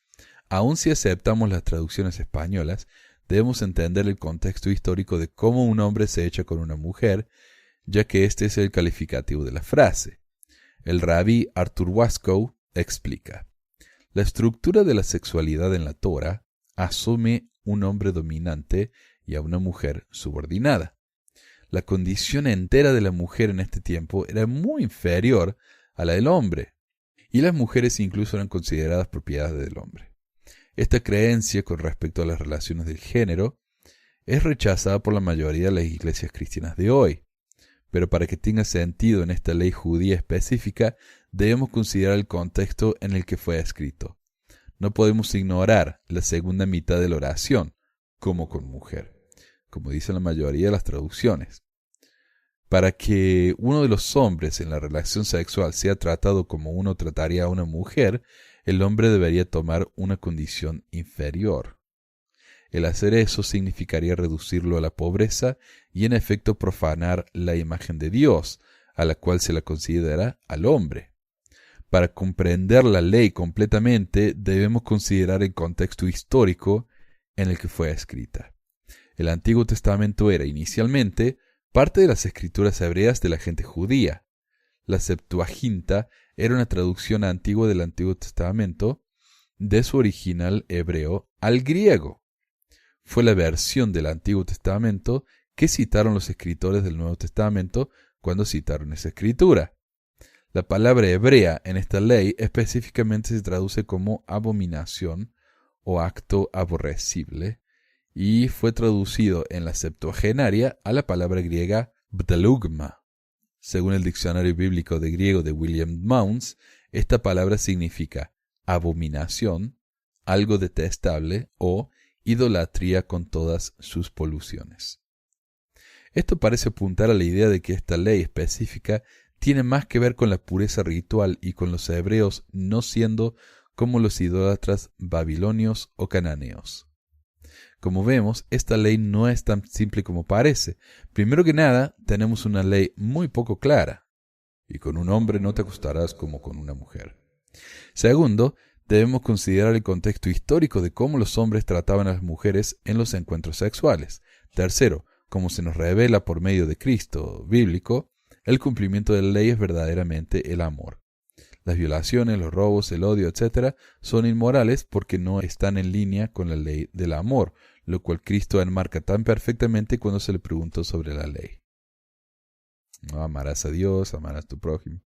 aun si aceptamos las traducciones españolas, debemos entender el contexto histórico de cómo un hombre se echa con una mujer, ya que este es el calificativo de la frase. El rabí Arthur Waskow explica: la estructura de la sexualidad en la Torah asume un hombre dominante y a una mujer subordinada. La condición entera de la mujer en este tiempo era muy inferior a la del hombre, y las mujeres incluso eran consideradas propiedades del hombre. Esta creencia con respecto a las relaciones del género es rechazada por la mayoría de las iglesias cristianas de hoy, pero para que tenga sentido en esta ley judía específica, debemos considerar el contexto en el que fue escrito. No podemos ignorar la segunda mitad de la oración, como con mujer, como dice la mayoría de las traducciones. Para que uno de los hombres en la relación sexual sea tratado como uno trataría a una mujer, el hombre debería tomar una condición inferior. El hacer eso significaría reducirlo a la pobreza y en efecto profanar la imagen de Dios, a la cual se la considera al hombre. Para comprender la ley completamente, debemos considerar el contexto histórico en el que fue escrita. El Antiguo Testamento era inicialmente parte de las escrituras hebreas de la gente judía. La Septuaginta era una traducción antigua del Antiguo Testamento de su original hebreo al griego. Fue la versión del Antiguo Testamento que citaron los escritores del Nuevo Testamento cuando citaron esa escritura. La palabra hebrea en esta ley específicamente se traduce como abominación o acto aborrecible y fue traducido en la Septuagenaria a la palabra griega bdelugma. Según el diccionario bíblico de griego de William Mounce, esta palabra significa abominación, algo detestable o idolatría con todas sus poluciones. Esto parece apuntar a la idea de que esta ley específica tiene más que ver con la pureza ritual y con los hebreos no siendo como los idólatras babilonios o cananeos. Como vemos, esta ley no es tan simple como parece. Primero que nada, tenemos una ley muy poco clara. Y con un hombre no te acostarás como con una mujer. Segundo, debemos considerar el contexto histórico de cómo los hombres trataban a las mujeres en los encuentros sexuales. Tercero, como se nos revela por medio de Cristo bíblico, el cumplimiento de la ley es verdaderamente el amor. Las violaciones, los robos, el odio, etc. son inmorales porque no están en línea con la ley del amor, lo cual Cristo enmarca tan perfectamente cuando se le preguntó sobre la ley. No amarás a Dios, amarás a tu prójimo.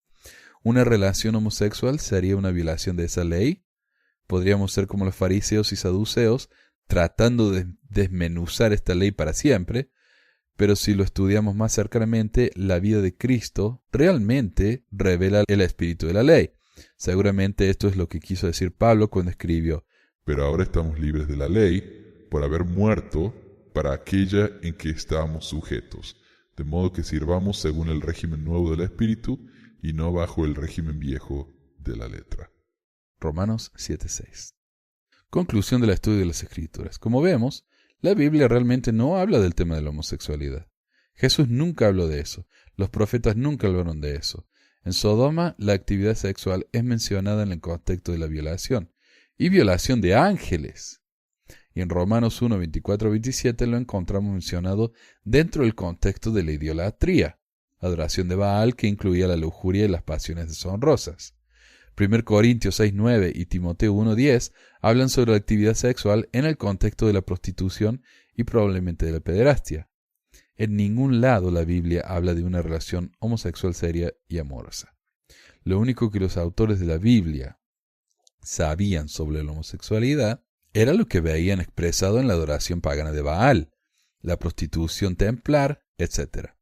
¿Una relación homosexual sería una violación de esa ley? ¿Podríamos ser como los fariseos y saduceos, tratando de desmenuzar esta ley para siempre, pero si lo estudiamos más cercanamente, la vida de Cristo realmente revela el espíritu de la ley. Seguramente esto es lo que quiso decir Pablo cuando escribió: Pero ahora estamos libres de la ley por haber muerto para aquella en que estábamos sujetos, de modo que sirvamos según el régimen nuevo del espíritu y no bajo el régimen viejo de la letra. Romanos 7:6. Conclusión del estudio de las Escrituras. Como vemos, la Biblia realmente no habla del tema de la homosexualidad. Jesús nunca habló de eso. Los profetas nunca hablaron de eso. En Sodoma, la actividad sexual es mencionada en el contexto de la violación, y violación de ángeles. Y en Romanos 1, 24-27 lo encontramos mencionado dentro del contexto de la idolatría, adoración de Baal que incluía la lujuria y las pasiones deshonrosas. 1 Corintios 6:9 y Timoteo 1:10 hablan sobre la actividad sexual en el contexto de la prostitución y probablemente de la pederastia. En ningún lado la Biblia habla de una relación homosexual seria y amorosa. Lo único que los autores de la Biblia sabían sobre la homosexualidad era lo que veían expresado en la adoración pagana de Baal, la prostitución templar, etc.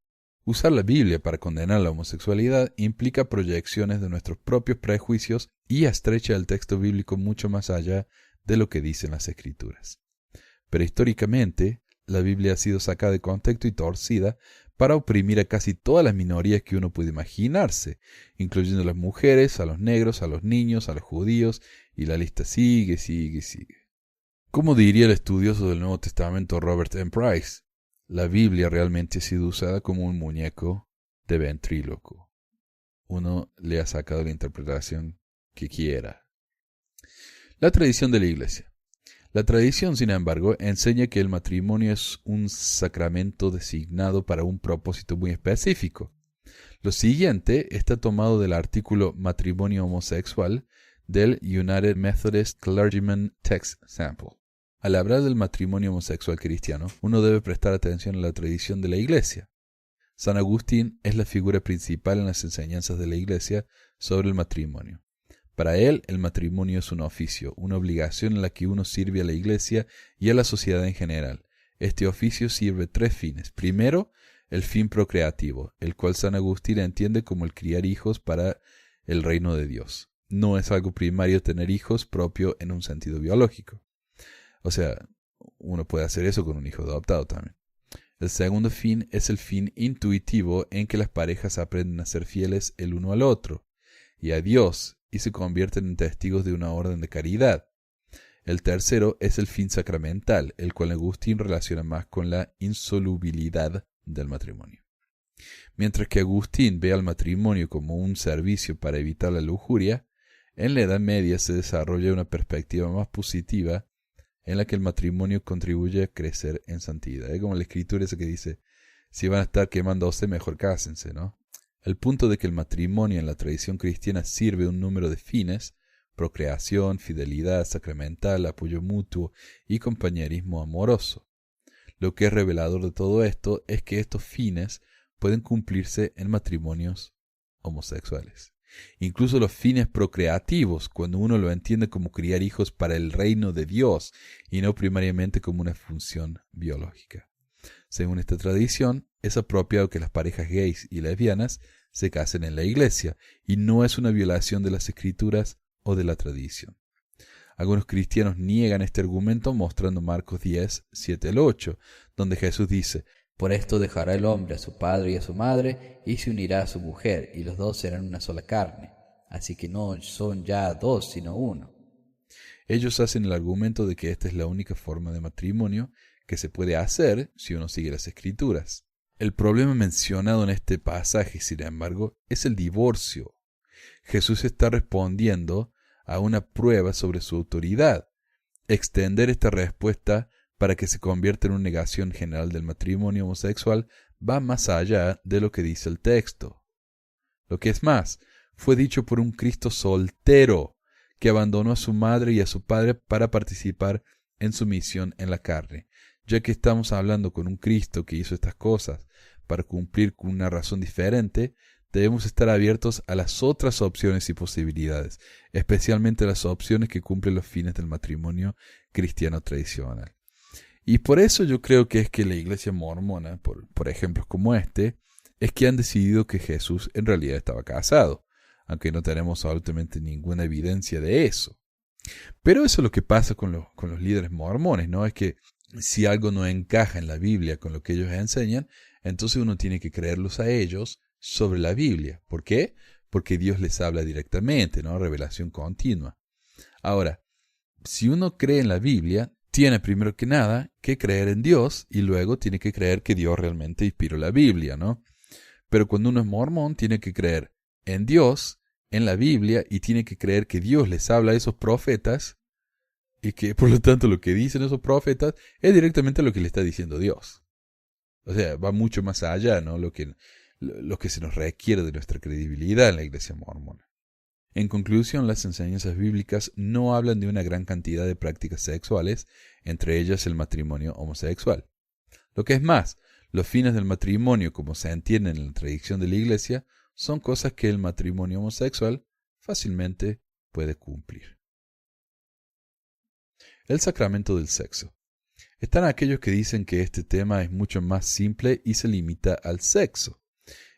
Usar la Biblia para condenar la homosexualidad implica proyecciones de nuestros propios prejuicios y estrecha el texto bíblico mucho más allá de lo que dicen las Escrituras. Pero históricamente, la Biblia ha sido sacada de contexto y torcida para oprimir a casi todas las minorías que uno puede imaginarse, incluyendo a las mujeres, a los negros, a los niños, a los judíos, y la lista sigue. Como diría el estudioso del Nuevo Testamento Robert M. Price, la Biblia realmente ha sido usada como un muñeco de ventríloco. Uno le ha sacado la interpretación que quiera. La tradición de la Iglesia. La tradición, sin embargo, enseña que el matrimonio es un sacramento designado para un propósito muy específico. Lo siguiente está tomado del artículo Matrimonio homosexual del United Methodist Clergyman Text Sample. Al hablar del matrimonio homosexual cristiano, uno debe prestar atención a la tradición de la Iglesia. San Agustín es la figura principal en las enseñanzas de la Iglesia sobre el matrimonio. Para él, el matrimonio es un oficio, una obligación en la que uno sirve a la Iglesia y a la sociedad en general. Este oficio sirve tres fines. Primero, el fin procreativo, el cual San Agustín entiende como el criar hijos para el reino de Dios. No es algo primario tener hijos propio en un sentido biológico. O sea, uno puede hacer eso con un hijo adoptado también. El segundo fin es el fin intuitivo en que las parejas aprenden a ser fieles el uno al otro y a Dios y se convierten en testigos de una orden de caridad. El tercero es el fin sacramental, el cual Agustín relaciona más con la insolubilidad del matrimonio. Mientras que Agustín ve al matrimonio como un servicio para evitar la lujuria, en la Edad Media se desarrolla una perspectiva más positiva en la que el matrimonio contribuye a crecer en santidad. Es como la escritura esa que dice, si van a estar quemándose, mejor cásense, ¿no? El punto de que el matrimonio en la tradición cristiana sirve un número de fines, procreación, fidelidad sacramental, apoyo mutuo y compañerismo amoroso. Lo que es revelador de todo esto es que estos fines pueden cumplirse en matrimonios homosexuales. Incluso los fines procreativos, cuando uno lo entiende como criar hijos para el reino de Dios y no primariamente como una función biológica. Según esta tradición, es apropiado que las parejas gays y lesbianas se casen en la iglesia y no es una violación de las escrituras o de la tradición. Algunos cristianos niegan este argumento mostrando Marcos 10, 7 al 8, donde Jesús dice: Por esto dejará el hombre a su padre y a su madre, y se unirá a su mujer, y los dos serán una sola carne. Así que no son ya dos, sino uno. Ellos hacen el argumento de que esta es la única forma de matrimonio que se puede hacer si uno sigue las Escrituras. El problema mencionado en este pasaje, sin embargo, es el divorcio. Jesús está respondiendo a una prueba sobre su autoridad. Extender esta respuesta para que se convierta en una negación general del matrimonio homosexual va más allá de lo que dice el texto. Lo que es más, fue dicho por un Cristo soltero que abandonó a su madre y a su padre para participar en su misión en la carne. Ya que estamos hablando con un Cristo que hizo estas cosas para cumplir con una razón diferente, debemos estar abiertos a las otras opciones y posibilidades, especialmente las opciones que cumplen los fines del matrimonio cristiano tradicional. Y por eso yo creo que es que la iglesia mormona, por ejemplos como este, es que han decidido que Jesús en realidad estaba casado, aunque no tenemos absolutamente ninguna evidencia de eso. Pero eso es lo que pasa con los líderes mormones, ¿no? Es que si algo no encaja en la Biblia con lo que ellos enseñan, entonces uno tiene que creerlos a ellos sobre la Biblia. ¿Por qué? Porque Dios les habla directamente, ¿no? Revelación continua. Ahora, si uno cree en la Biblia, tiene primero que nada que creer en Dios y luego tiene que creer que Dios realmente inspiró la Biblia, ¿no? Pero cuando uno es mormón, tiene que creer en Dios, en la Biblia, y tiene que creer que Dios les habla a esos profetas y que, por lo tanto, lo que dicen esos profetas es directamente lo que le está diciendo Dios. O sea, va mucho más allá, ¿no? Lo que se nos requiere de nuestra credibilidad en la iglesia mormona. En conclusión, las enseñanzas bíblicas no hablan de una gran cantidad de prácticas sexuales, entre ellas el matrimonio homosexual. Lo que es más, los fines del matrimonio, como se entienden en la tradición de la iglesia, son cosas que el matrimonio homosexual fácilmente puede cumplir. El sacramento del sexo. Están aquellos que dicen que este tema es mucho más simple y se limita al sexo.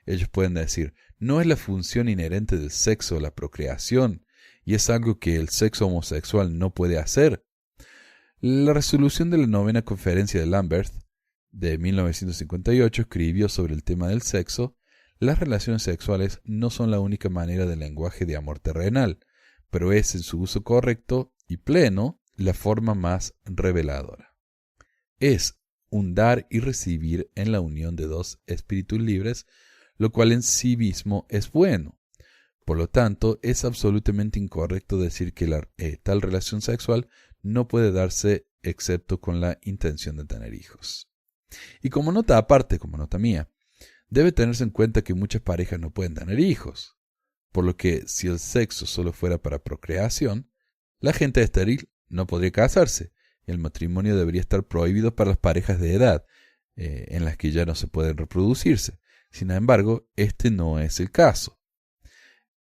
Ellos pueden decir, no es la función inherente del sexo la procreación, y es algo que el sexo homosexual no puede hacer. La resolución de la 9ª Conferencia de Lambeth de 1958 escribió sobre el tema del sexo: las relaciones sexuales no son la única manera del lenguaje de amor terrenal, pero es en su uso correcto y pleno la forma más reveladora. Es un dar y recibir en la unión de dos espíritus libres, lo cual en sí mismo es bueno. Por lo tanto, es absolutamente incorrecto decir que tal relación sexual no puede darse excepto con la intención de tener hijos. Y como nota aparte, como nota mía, debe tenerse en cuenta que muchas parejas no pueden tener hijos, por lo que si el sexo solo fuera para procreación, la gente estéril no podría casarse, y el matrimonio debería estar prohibido para las parejas de edad, en las que ya no se pueden reproducirse. Sin embargo, este no es el caso.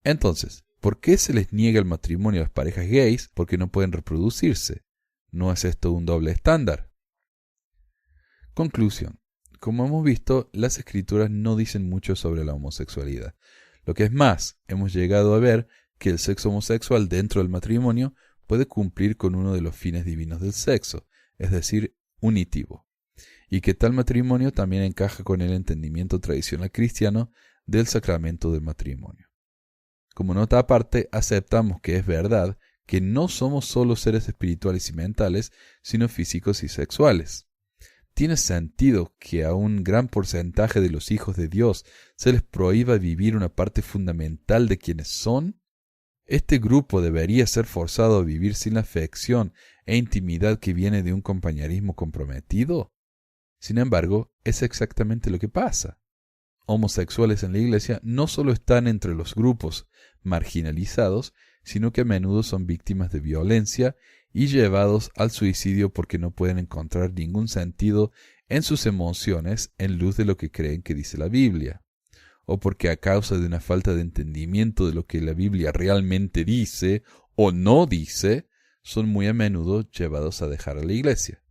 Entonces, ¿por qué se les niega el matrimonio a las parejas gays porque no pueden reproducirse? ¿No es esto un doble estándar? Conclusión. Como hemos visto, las escrituras no dicen mucho sobre la homosexualidad. Lo que es más, hemos llegado a ver que el sexo homosexual dentro del matrimonio puede cumplir con uno de los fines divinos del sexo, es decir, unitivo, y que tal matrimonio también encaja con el entendimiento tradicional cristiano del sacramento del matrimonio. Como nota aparte, aceptamos que es verdad que no somos solo seres espirituales y mentales, sino físicos y sexuales. ¿Tiene sentido que a un gran porcentaje de los hijos de Dios se les prohíba vivir una parte fundamental de quienes son? ¿Este grupo debería ser forzado a vivir sin la afección e intimidad que viene de un compañerismo comprometido? Sin embargo, es exactamente lo que pasa. Homosexuales en la iglesia no solo están entre los grupos marginalizados, sino que a menudo son víctimas de violencia y llevados al suicidio porque no pueden encontrar ningún sentido en sus emociones en luz de lo que creen que dice la Biblia, o porque a causa de una falta de entendimiento de lo que la Biblia realmente dice o no dice, son muy a menudo llevados a dejar a la iglesia.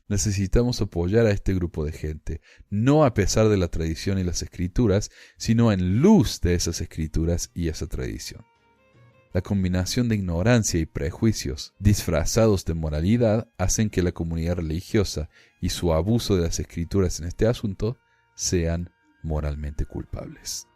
Necesitamos apoyar a este grupo de gente, no a pesar de la tradición y las escrituras, sino en luz de esas escrituras y esa tradición. La combinación de ignorancia y prejuicios disfrazados de moralidad hacen que la comunidad religiosa y su abuso de las escrituras en este asunto sean moralmente culpables.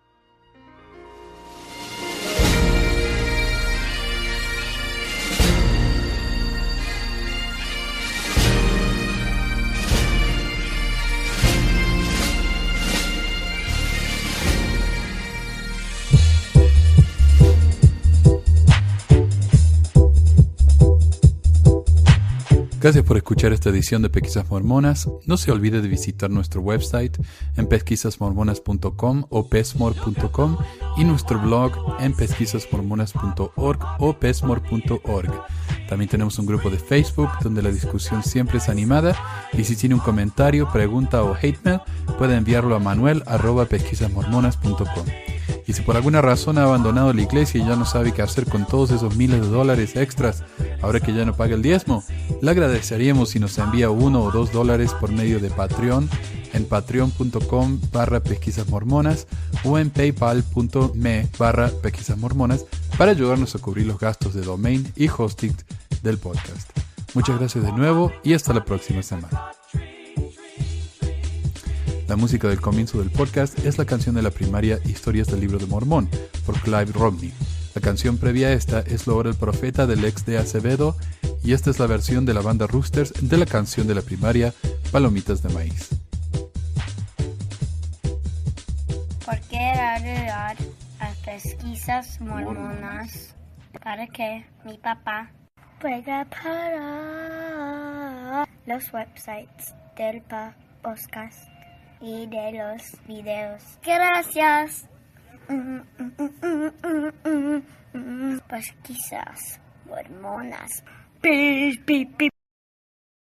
Gracias por escuchar esta edición de Pesquisas Mormonas. No se olvide de visitar nuestro website en pesquisasmormonas.com o pesmor.com y nuestro blog en pesquisasmormonas.org o pesmor.org. También tenemos un grupo de Facebook donde la discusión siempre es animada, y si tiene un comentario, pregunta o hate mail, puede enviarlo a manuel@pesquisasmormonas.com. Y si por alguna razón ha abandonado la iglesia y ya no sabe qué hacer con todos esos miles de dólares extras, ahora que ya no paga el diezmo, le agradeceríamos si nos envía $1 o $2 por medio de Patreon en patreon.com/pesquisasmormonas o en paypal.me/pesquisasmormonas para ayudarnos a cubrir los gastos de domain y hosting del podcast. Muchas gracias de nuevo y hasta la próxima semana. La música del comienzo del podcast es la canción de la primaria Historias del Libro de Mormón por Clive Romney. La canción previa a esta es Lo ora el profeta del ex de Acevedo y esta es la versión de la banda Roosters de la canción de la primaria Palomitas de Maíz. ¿Por qué ayudar a pesquisas mormonas? Para que mi papá pueda parar los websites del podcast y de los videos. Gracias. Pesquisas mormonas. Pi, pi, pi.